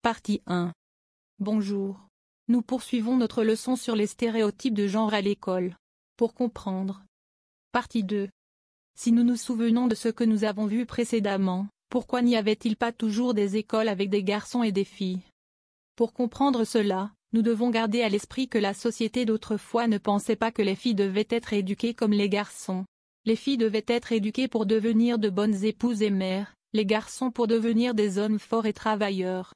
Partie 1. Bonjour. Nous poursuivons notre leçon sur les stéréotypes de genre à l'école. Pour comprendre. Partie 2. Si nous nous souvenons de ce que nous avons vu précédemment, pourquoi n'y avait-il pas toujours des écoles avec des garçons et des filles? Pour comprendre cela, nous devons garder à l'esprit que la société d'autrefois ne pensait pas que les filles devaient être éduquées comme les garçons. Les filles devaient être éduquées pour devenir de bonnes épouses et mères, les garçons pour devenir des hommes forts et travailleurs.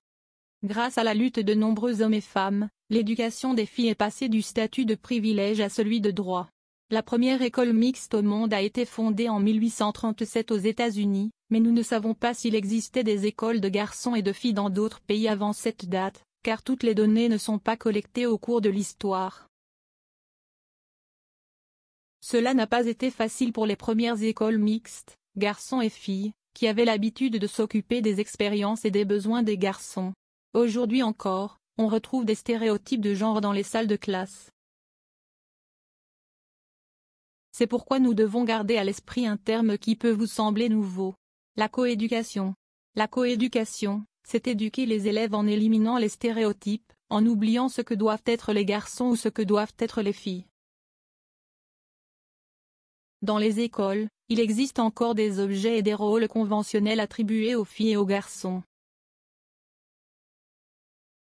Grâce à la lutte de nombreux hommes et femmes, l'éducation des filles est passée du statut de privilège à celui de droit. La première école mixte au monde a été fondée en 1837 aux États-Unis, mais nous ne savons pas s'il existait des écoles de garçons et de filles dans d'autres pays avant cette date, car toutes les données ne sont pas collectées au cours de l'histoire. Cela n'a pas été facile pour les premières écoles mixtes, garçons et filles, qui avaient l'habitude de s'occuper des expériences et des besoins des garçons. Aujourd'hui encore, on retrouve des stéréotypes de genre dans les salles de classe. C'est pourquoi nous devons garder à l'esprit un terme qui peut vous sembler nouveau. La coéducation. La coéducation, c'est éduquer les élèves en éliminant les stéréotypes, en oubliant ce que doivent être les garçons ou ce que doivent être les filles. Dans les écoles, il existe encore des objets et des rôles conventionnels attribués aux filles et aux garçons.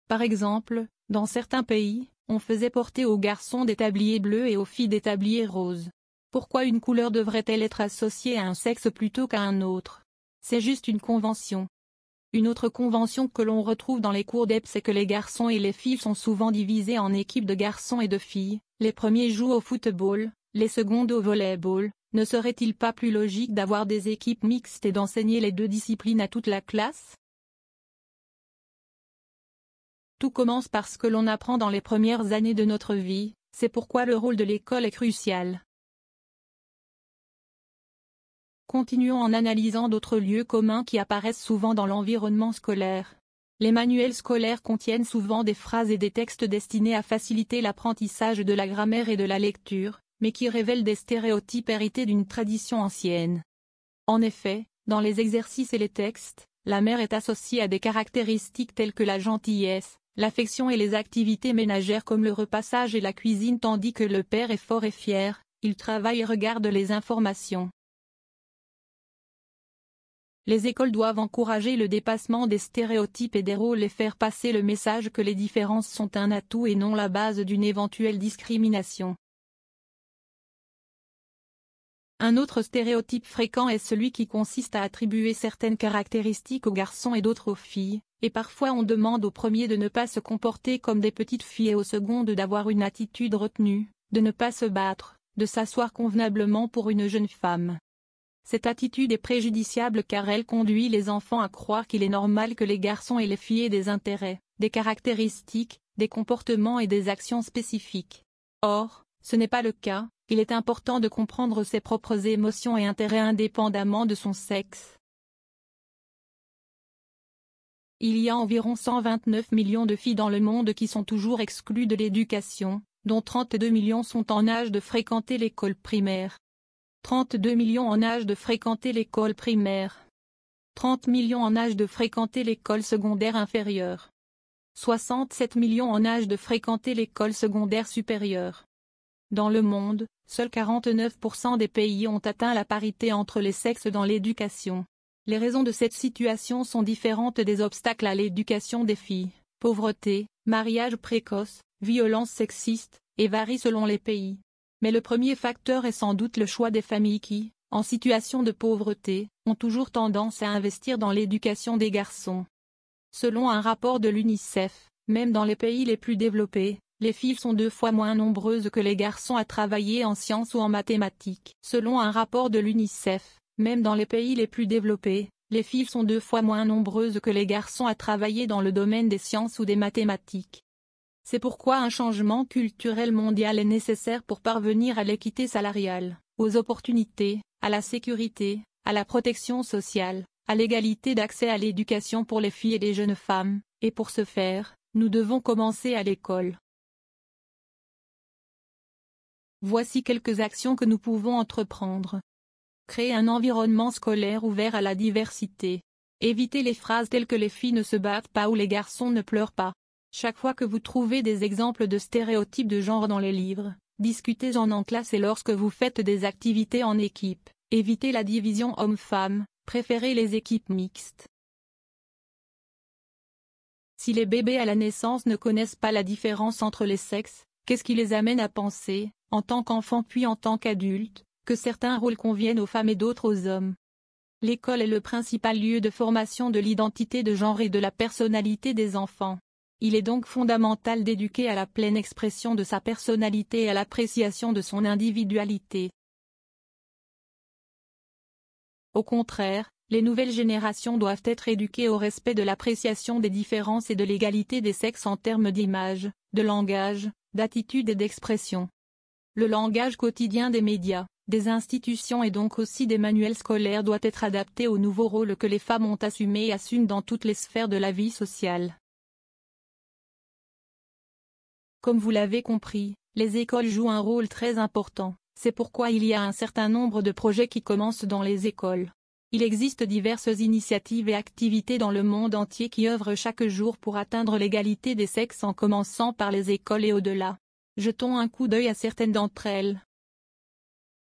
Par exemple, dans certains pays, on faisait porter aux garçons des tabliers bleus et aux filles des tabliers roses. Pourquoi une couleur devrait-elle être associée à un sexe plutôt qu'à un autre? C'est juste une convention. Une autre convention que l'on retrouve dans les cours d'EP, c'est que les garçons et les filles sont souvent divisés en équipes de garçons et de filles. Les premiers jouent au football, les secondes au volleyball. Ne serait-il pas plus logique d'avoir des équipes mixtes et d'enseigner les deux disciplines à toute la classe? Tout commence par ce que l'on apprend dans les premières années de notre vie, c'est pourquoi le rôle de l'école est crucial. Continuons en analysant d'autres lieux communs qui apparaissent souvent dans l'environnement scolaire. Les manuels scolaires contiennent souvent des phrases et des textes destinés à faciliter l'apprentissage de la grammaire et de la lecture, mais qui révèlent des stéréotypes hérités d'une tradition ancienne. En effet, dans les exercices et les textes, la mère est associée à des caractéristiques telles que la gentillesse, l'affection et les activités ménagères comme le repassage et la cuisine, tandis que le père est fort et fier, il travaille et regarde les informations. Les écoles doivent encourager le dépassement des stéréotypes et des rôles et faire passer le message que les différences sont un atout et non la base d'une éventuelle discrimination. Un autre stéréotype fréquent est celui qui consiste à attribuer certaines caractéristiques aux garçons et d'autres aux filles, et parfois on demande au premier de ne pas se comporter comme des petites filles et aux secondes d'avoir une attitude retenue, de ne pas se battre, de s'asseoir convenablement pour une jeune femme. Cette attitude est préjudiciable car elle conduit les enfants à croire qu'il est normal que les garçons et les filles aient des intérêts, des caractéristiques, des comportements et des actions spécifiques. Or, ce n'est pas le cas. Il est important de comprendre ses propres émotions et intérêts indépendamment de son sexe. Il y a environ 129 millions de filles dans le monde qui sont toujours exclues de l'éducation, dont 32 millions sont en âge de fréquenter l'école primaire. 32 millions en âge de fréquenter l'école primaire. 30 millions en âge de fréquenter l'école secondaire inférieure. 67 millions en âge de fréquenter l'école secondaire supérieure. Dans le monde, seuls 49% des pays ont atteint la parité entre les sexes dans l'éducation. Les raisons de cette situation sont différentes des obstacles à l'éducation des filles, pauvreté, mariage précoce, violences sexistes, et varient selon les pays. Mais le premier facteur est sans doute le choix des familles qui, en situation de pauvreté, ont toujours tendance à investir dans l'éducation des garçons. Selon un rapport de l'UNICEF, même dans les pays les plus développés, les filles sont 2 fois moins nombreuses que les garçons à travailler en sciences ou en mathématiques. Selon un rapport de l'UNICEF, même dans les pays les plus développés, les filles sont 2 fois moins nombreuses que les garçons à travailler dans le domaine des sciences ou des mathématiques. C'est pourquoi un changement culturel mondial est nécessaire pour parvenir à l'équité salariale, aux opportunités, à la sécurité, à la protection sociale, à l'égalité d'accès à l'éducation pour les filles et les jeunes femmes, et pour ce faire, nous devons commencer à l'école. Voici quelques actions que nous pouvons entreprendre. Créer un environnement scolaire ouvert à la diversité. Évitez les phrases telles que les filles ne se battent pas ou les garçons ne pleurent pas. Chaque fois que vous trouvez des exemples de stéréotypes de genre dans les livres, discutez-en en classe et lorsque vous faites des activités en équipe, évitez la division homme-femme, préférez les équipes mixtes. Si les bébés à la naissance ne connaissent pas la différence entre les sexes, qu'est-ce qui les amène à penser, en tant qu'enfants puis en tant qu'adultes, que certains rôles conviennent aux femmes et d'autres aux hommes? L'école est le principal lieu de formation de l'identité de genre et de la personnalité des enfants. Il est donc fondamental d'éduquer à la pleine expression de sa personnalité et à l'appréciation de son individualité. Au contraire, les nouvelles générations doivent être éduquées au respect de l'appréciation des différences et de l'égalité des sexes en termes d'image, de langage, d'attitude et d'expression. Le langage quotidien des médias, des institutions et donc aussi des manuels scolaires doit être adapté aux nouveaux rôles que les femmes ont assumés et assument dans toutes les sphères de la vie sociale. Comme vous l'avez compris, les écoles jouent un rôle très important, c'est pourquoi il y a un certain nombre de projets qui commencent dans les écoles. Il existe diverses initiatives et activités dans le monde entier qui œuvrent chaque jour pour atteindre l'égalité des sexes en commençant par les écoles et au-delà. Jetons un coup d'œil à certaines d'entre elles.